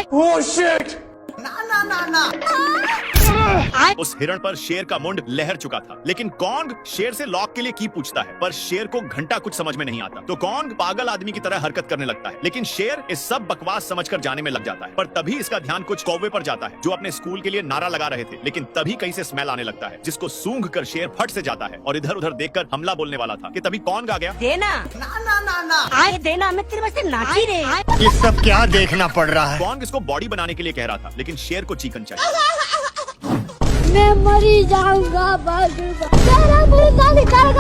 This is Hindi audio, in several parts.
Oh shit! ना ना ना ना। उस हिरण पर शेर का मुंड लहर चुका था, लेकिन कॉन्ग शेर से लॉक के लिए की पूछता है, पर शेर को घंटा कुछ समझ में नहीं आता। तो कॉन्ग पागल आदमी की तरह हरकत करने लगता है, लेकिन शेर इस सब बकवास समझकर जाने में लग जाता है। पर तभी इसका ध्यान कुछ कौवे पर जाता है, जो अपने स्कूल के लिए नारा लगा रहे थे। लेकिन तभी कहीं से स्मेल आने लगता है, जिसको सूंघ कर शेर फट से जाता है और इधर उधर देखकर हमला बोलने वाला था कि तभी कॉन्ग आ गया। देना ना ना ना ना। आए देना, मैं तेरे वास्ते नाची रे। ये सब क्या देखना पड़ रहा है? कॉन्ग इसको बॉडी बनाने के लिए कह रहा था, लेकिन शेर को चिकन चाहिए। मैं मरी जाऊंगा तेरा मुर्दा निकाल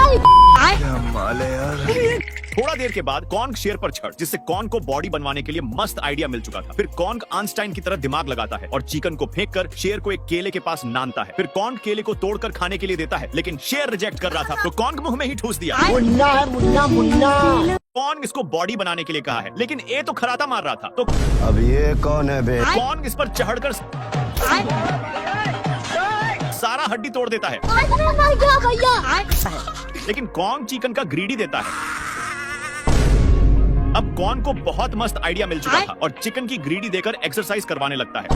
थोड़ा देर के बाद कॉन्ग शेर पर चढ़, जिससे कॉन्ग को बॉडी बनवाने के लिए मस्त आइडिया मिल चुका था। फिर कॉन्ग आइंस्टाइन की तरह दिमाग लगाता है और चिकन को फेंक कर शेर को एक केले के पास नानता है। फिर कॉन्ग केले को तोड़कर खाने के लिए देता है, लेकिन शेर रिजेक्ट कर रहा था, तो कॉन्ग मुंह में ही ठूस दिया। मुन्ना है मुन्ना मुन्ना। कॉन्ग इसको बॉडी बनाने के लिए कहा है, लेकिन ये तो खराता मार रहा था। तो अब ये कौन है बे? कॉन्ग इस पर चढ़कर सारा हड्डी तोड़ देता है, मर गया भैया। लेकिन कॉन्ग चिकन का ग्रीडी देता है। अब कॉन्ग को बहुत मस्त आइडिया मिल चुका था और चिकन की ग्रीडी देकर एक्सरसाइज करवाने लगता है।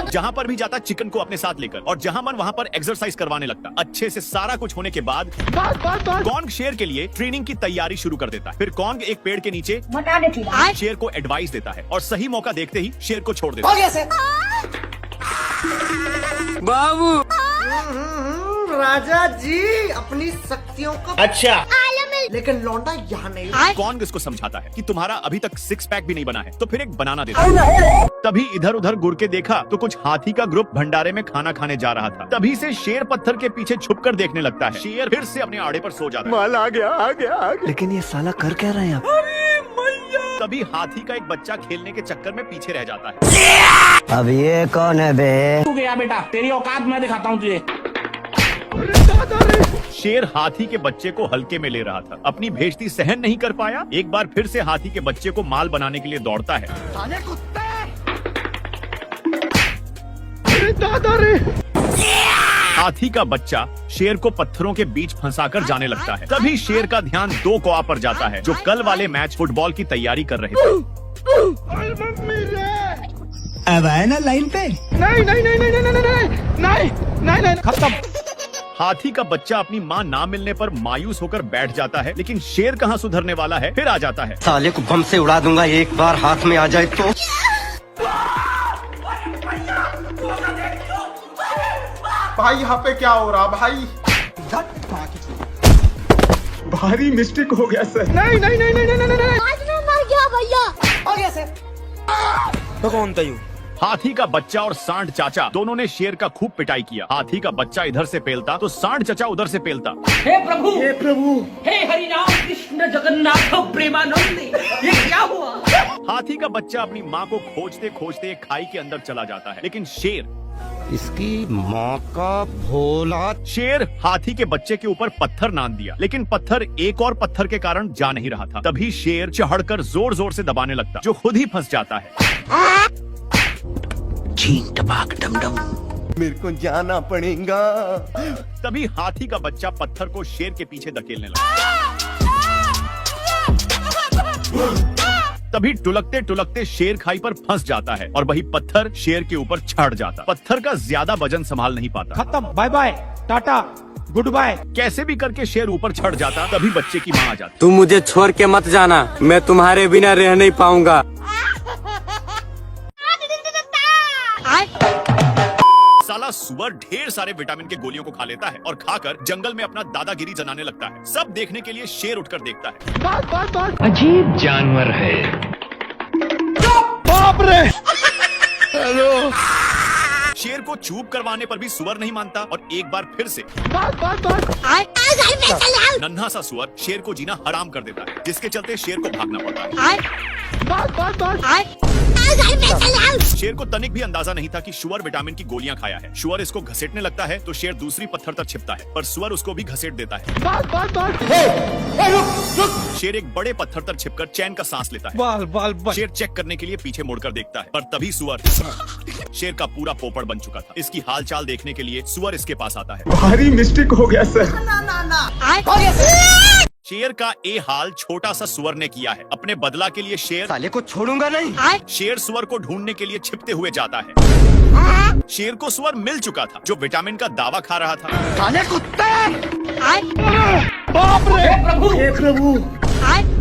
जहाँ पर भी जाता चिकन को अपने साथ लेकर, और जहाँ मन वहाँ पर एक्सरसाइज करवाने लगता। अच्छे से सारा कुछ होने के बाद कॉन्ग शेर के लिए ट्रेनिंग की तैयारी शुरू कर देता है। फिर कॉन्ग एक पेड़ के नीचे शेर को एडवाइस देता है और सही मौका देखते ही शेर को छोड़ देता है। बाबू राजा जी अपनी शक्तियों का अच्छा, लेकिन लौंडा यहाँ नहीं। कॉन्ग इसको समझाता है कि तुम्हारा अभी तक 6 पैक भी नहीं बना है, तो फिर एक बनाना देता है। तभी इधर उधर घुर के देखा तो कुछ हाथी का ग्रुप भंडारे में खाना खाने जा रहा था। तभी से शेर पत्थर के पीछे छुपकर देखने लगता है। शेर फिर से अपने आड़े पर सो जाता है। माल आ गया। लेकिन ये साला कर क्या रहे हैं आप? तभी हाथी का एक बच्चा खेलने के चक्कर में पीछे रह जाता है। अब ये कौन है बे? तू गया बेटा, तेरी औकात मैं दिखाता हूँ तुझे। शेर हाथी के बच्चे को हल्के में ले रहा था, अपनी बेइज्जती सहन नहीं कर पाया। एक बार फिर से हाथी के बच्चे को माल बनाने के लिए दौड़ता है। हाथी का बच्चा शेर को पत्थरों के बीच फंसाकर जाने लगता है। तभी शेर का ध्यान 2 कौवा पर जाता है, जो कल वाले मैच फुटबॉल की तैयारी कर रहे थे। अब आए ना लाइन पे? नहीं, खत्म। हाथी का बच्चा अपनी माँ ना मिलने पर मायूस होकर बैठ जाता है, लेकिन शेर कहाँ सुधरने वाला है, फिर आ जाता है। साले को बम से उड़ा दूंगा, एक बार हाथ में आ जाए तो। भाई यहाँ पे क्या हो रहा भाई? भारी मिस्टेक हो गया सर। नहीं आज मैं मर गया भैया। हो गया सर। तो कौन था यू? हाथी का बच्चा और सांड चाचा दोनों ने शेर का खूब पिटाई किया। हाथी का बच्चा इधर से पेलता तो सांड चाचा उधर से पेलता। हे प्रभु, हे हरि राम कृष्ण जगन्नाथ प्रेमानंद, ये क्या हुआ? हाथी का बच्चा अपनी माँ को खोजते खोजते एक खाई के अंदर चला जाता है, लेकिन इसकी माँ का भोला। शेर हाथी के बच्चे के ऊपर पत्थर नान दिया, लेकिन पत्थर एक और पत्थर के कारण जा नहीं रहा था। तभी शेर चढ़कर जोर जोर से दबाने लगता, जो खुद ही फंस जाता है। चीन टपाक डमडम। मेरे को जाना पड़ेगा। तभी हाथी का बच्चा पत्थर को शेर के पीछे धकेलने लगा। तभी टुलकते टुलकते शेर खाई पर फंस जाता है और वही पत्थर शेर के ऊपर चढ़ जाता। पत्थर का ज्यादा वजन संभाल नहीं पाता। खत्म, bye bye, tata, good bye. कैसे भी करके शेर ऊपर चढ़ जाता। तभी बच्चे की माँ आ जाती। तुम मुझे छोड़ के मत जाना, मैं तुम्हारे बिना रह नहीं पाऊंगा। साला सुअर ढेर सारे विटामिन के गोलियों को खा लेता है और खाकर जंगल में अपना दादागिरी जनाने लगता है। सब देखने के लिए शेर उठकर देखता है। अजीब जानवर है। बाप रे! हेलो। शेर को चूप करवाने पर भी सुअर नहीं मानता और एक बार फिर से नन्हा सा सुअर शेर को जीना हराम कर देता है, जिसके चलते शेर को भागना पड़ता है। शेर को तनिक भी अंदाजा नहीं था कि सुअर विटामिन की गोलियां खाया है। सुअर इसको घसीटने लगता है तो शेर दूसरी पत्थर तक छिपता है, पर सुअर उसको भी घसीट देता है। शेर एक बड़े पत्थर तक छिपकर चैन का सांस लेता है। शेर चेक करने के लिए पीछे मुड़कर देखता है, पर तभी सुअर शेर का पूरा पोपड़ बन चुका था। इसकी हालचाल देखने के लिए सुअर इसके पास आता है। भारी मिस्टेक हो गया सर। ना ना ना। हो गया सर। शेर का ये हाल छोटा सा सुअर ने किया है। अपने बदला के लिए शेर साले को छोड़ूंगा नहीं। शेर सुअर को ढूंढने के लिए छिपते हुए जाता है। शेर को सुअर मिल चुका था जो विटामिन का दावा खा रहा था। साले कुत्ते! प्रभु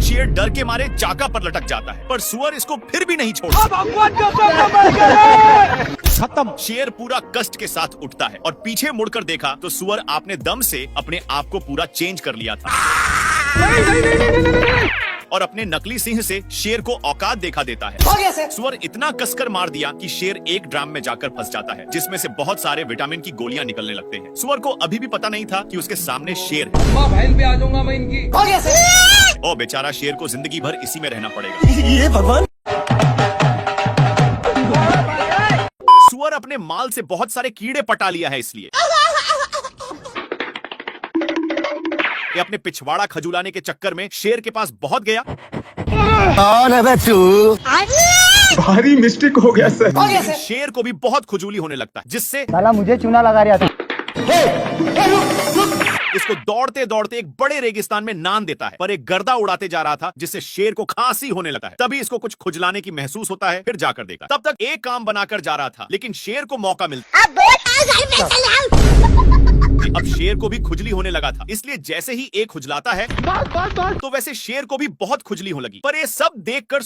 शेर डर के मारे चाका पर लटक जाता है, पर सुअर इसको फिर भी नहीं छोड़ता। खत्म। शेर पूरा कष्ट के साथ उठता है और पीछे मुड़कर देखा तो सुअर अपने दम से अपने आप को पूरा चेंज कर लिया था और अपने नकली सिंह से शेर को औकात देखा देता है। हो गया सर। सुअर इतना कसकर मार दिया कि शेर एक ड्राम में जाकर फंस जाता है, जिसमें से बहुत सारे विटामिन की गोलियां निकलने लगते हैं। सुअर को अभी भी पता नहीं था कि उसके सामने शेर है। भाई पे आ जाऊंगा मैं इनकी। हो गया सर। और बेचारा शेर को जिंदगी भर इसी में रहना पड़ेगा। ये भगवान। सुअर अपने माल से बहुत सारे कीड़े पटा लिया है, इसलिए ये अपने पिछवाड़ा खजुलाने के चक्कर में शेर के पास बहुत गया। कौन है बे तू? भारी मिस्टेक हो गया सर। हो गया सर। शेर को भी बहुत खुजूली होने लगता है, जिससे साला मुझे चूना लगा रहा था। इसको दौड़ते दौड़ते एक बड़े रेगिस्तान में नान देता है, पर एक गर्दा उड़ाते जा रहा था जिससे शेर को खांसी होने लगता है। तभी इसको कुछ खुजलाने की महसूस होता है, फिर जाकर देखा। तब तक एक काम बनाकर जा रहा था, लेकिन शेर को मौका मिलता। अब शेर को भी खुजली होने लगा था, इसलिए जैसे ही एक खुजलाता है तो वैसे शेर को भी बहुत खुजली होने लगी। पर ये सब देखकर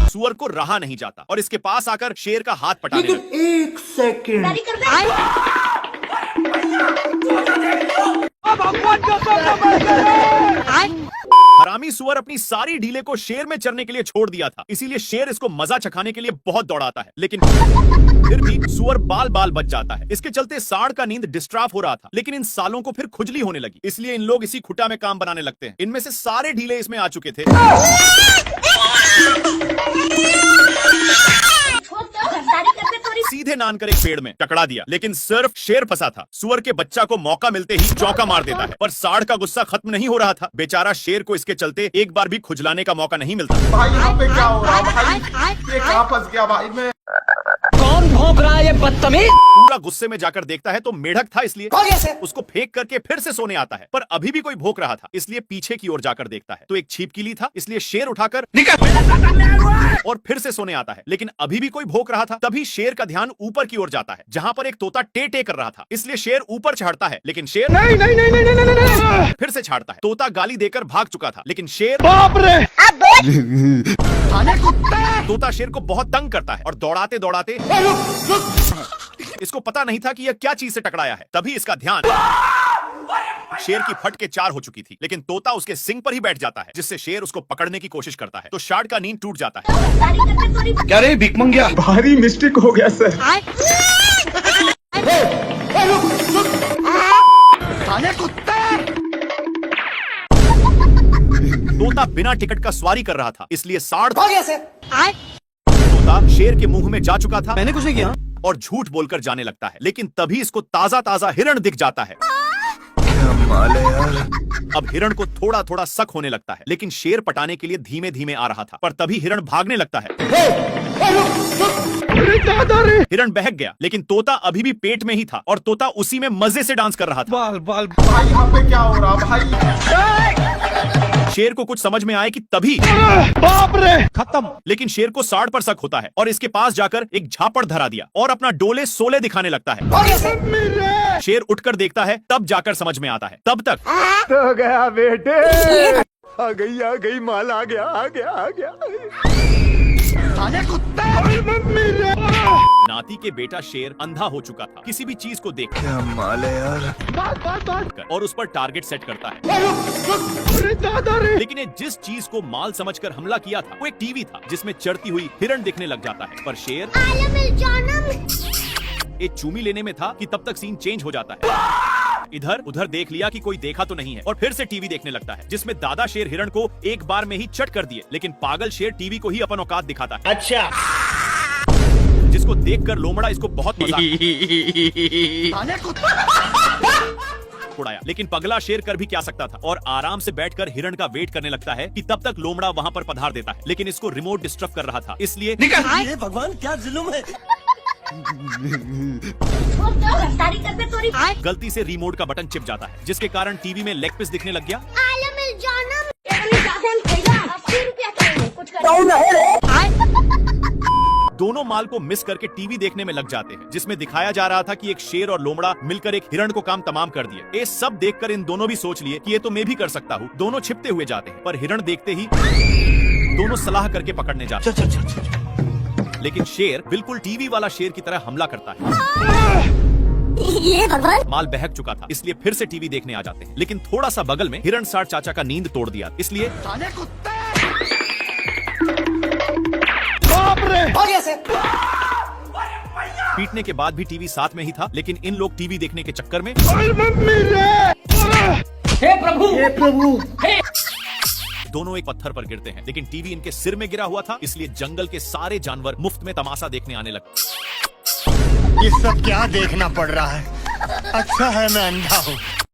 सुअर को रहा नहीं जाता और इसके पास आकर शेर का हाथ पटाने लगा। एक सेकंड। हरामी सुअर अपनी सारी ढीले को शेर में चरने के लिए छोड़ दिया था, इसीलिए शेर इसको मजा चखाने के लिए बहुत दौड़ाता है, लेकिन फिर भी सुअर बाल बाल बच जाता है। इसके चलते सांड का नींद डिस्टर्ब हो रहा था, लेकिन इन सालों को फिर खुजली होने लगी, इसलिए इन लोग इसी खुटा में काम बनाने लगते हैं। इनमें से सारे ढीले इसमें आ चुके थे। सीधे नान कर एक पेड़ में टकरा दिया, लेकिन सिर्फ शेर फंसा था। सुअर के बच्चा को मौका मिलते ही चौका मार देता है, पर सांड का गुस्सा खत्म नहीं हो रहा था। बेचारा शेर को इसके चलते एक बार भी खुजलाने का मौका नहीं मिलता। भाई यहाँ पे क्या हो रहा है भाई? ये कहाँ फंस गया भाई मैं? कौन भौंक रहा है ये बदतमीज? पूरा गुस्से में जाकर देखता है तो मेढक था, इसलिए हो गया सर। उसको फेंक करके फिर से सोने आता है, पर अभी भी कोई भौंक रहा था, इसलिए पीछे की ओर जाकर देखता है तो एक छिपकली था, इसलिए शेर उठाकर और फिर से सोने आता है, लेकिन अभी भी कोई भौंक रहा था। तभी शेर का ध्यान ऊपर की ओर जाता है, जहां पर एक तोता टे टे कर रहा था, इसलिए शेर ऊपर चढ़ता है, लेकिन शेर नहीं फिर से छाड़ता है। तोता गाली देकर भाग चुका था, लेकिन शेर बाप रे! तोता शेर को बहुत तंग करता है और दौड़ाते दौड़ाते इसको पता नहीं था कि यह क्या चीज से टकराया है। तभी इसका ध्यान शेर की फट के 4 हो चुकी थी, लेकिन तोता उसके सिंग पर ही बैठ जाता है, जिससे शेर उसको पकड़ने की कोशिश करता है, तो सांड का नींद टूट जाता है। क्या रे भिख मंगिया? भारी मिस्टेक हो गया सर। साले कुत्ते! तोता बिना टिकट का सवारी कर रहा था, इसलिए सांड हो गया सर। तोता शेर के मुंह में जा चुका था। मैंने कुछ नहीं किया। और झूठ बोलकर जाने लगता है, लेकिन तभी इसको ताजा ताजा हिरण दिख जाता है। अब हिरण को थोड़ा थोड़ा शक होने लगता है, लेकिन शेर पटाने के लिए धीमे धीमे आ रहा था, पर तभी हिरण भागने लगता है। हिरण बहक गया, लेकिन तोता अभी भी पेट में ही था और तोता उसी में मजे से डांस कर रहा था। बाल बाल भाई यहाँ पे क्या हो रहा भाई? शेर को कुछ समझ में आए कि तभी बाप रे! खत्म। लेकिन शेर को सांड पर शक होता है और इसके पास जाकर एक झापड़ धरा दिया और अपना डोले सोले दिखाने लगता है। हो गया सर। शेर उठकर देखता है, तब जाकर समझ में आता है। तब तक तो गया बेटे। आ गई माल आ गया। साले कुत्ते! नाती के बेटा शेर अंधा हो चुका था, किसी भी चीज को देख क्या माल है यार। और उस पर टारगेट सेट करता है। लेकिन ये जिस चीज को माल समझकर हमला किया था वो एक टीवी था, जिसमें चढ़ती हुई हिरण दिखने लग जाता है, पर शेर एक चूमी लेने में था कि तब तक सीन चेंज हो जाता है। इधर उधर देख लिया कि कोई देखा तो नहीं है और फिर से टीवी देखने लगता है, जिसमें दादा शेर हिरण को एक बार में ही चट कर दिए, लेकिन पागल शेर टीवी को ही अपन औकात दिखाता है। अच्छा, जिसको देखकर लोमड़ा इसको बहुत मजा साले कुत्ते! उड़ाया, लेकिन पगला शेर कर भी क्या सकता था और आराम से बैठकर हिरण का वेट करने लगता है कि तब तक लोमड़ा वहां पर पधार देता है, लेकिन इसको रिमोट डिस्टर्ब कर रहा था, इसलिए ये भगवान क्या जुल्म है। तारीख करते तोरी गलती से रिमोट का बटन चिप जाता है, जिसके कारण टीवी में लेग पीस दिखने लग गया। आलम मिल जाना 80 रुपया कुछ कर दोनों माल को मिस करके टीवी देखने में लग जाते हैं, जिसमें दिखाया जा रहा था कि एक शेर और लोमड़ा मिलकर एक हिरण को काम तमाम कर दिए। ये सब देखकर इन दोनों भी सोच लिए कि ये तो मैं भी कर सकता हूँ। दोनों छिपते हुए जाते हैं, पर हिरण देखते ही दोनों सलाह करके पकड़ने जाते हैं। लेकिन शेर बिल्कुल टीवी वाला शेर की तरह हमला करता है। ये भगवान माल बहक चुका था, इसलिए फिर से टीवी देखने आ जाते हैं। लेकिन थोड़ा सा बगल में हिरण साठ चाचा का नींद तोड़ दिया, इसलिए साले कुत्ते पीटने के बाद भी टीवी साथ में ही था। लेकिन इन लोग टीवी देखने के चक्कर में हे प्रभु दोनों एक पत्थर पर गिरते हैं। लेकिन टीवी इनके सिर में गिरा हुआ था, इसलिए जंगल के सारे जानवर मुफ्त में तमाशा देखने आने लगे। ये सब क्या देखना पड़ रहा है? अच्छा है मैं अंधा हूँ।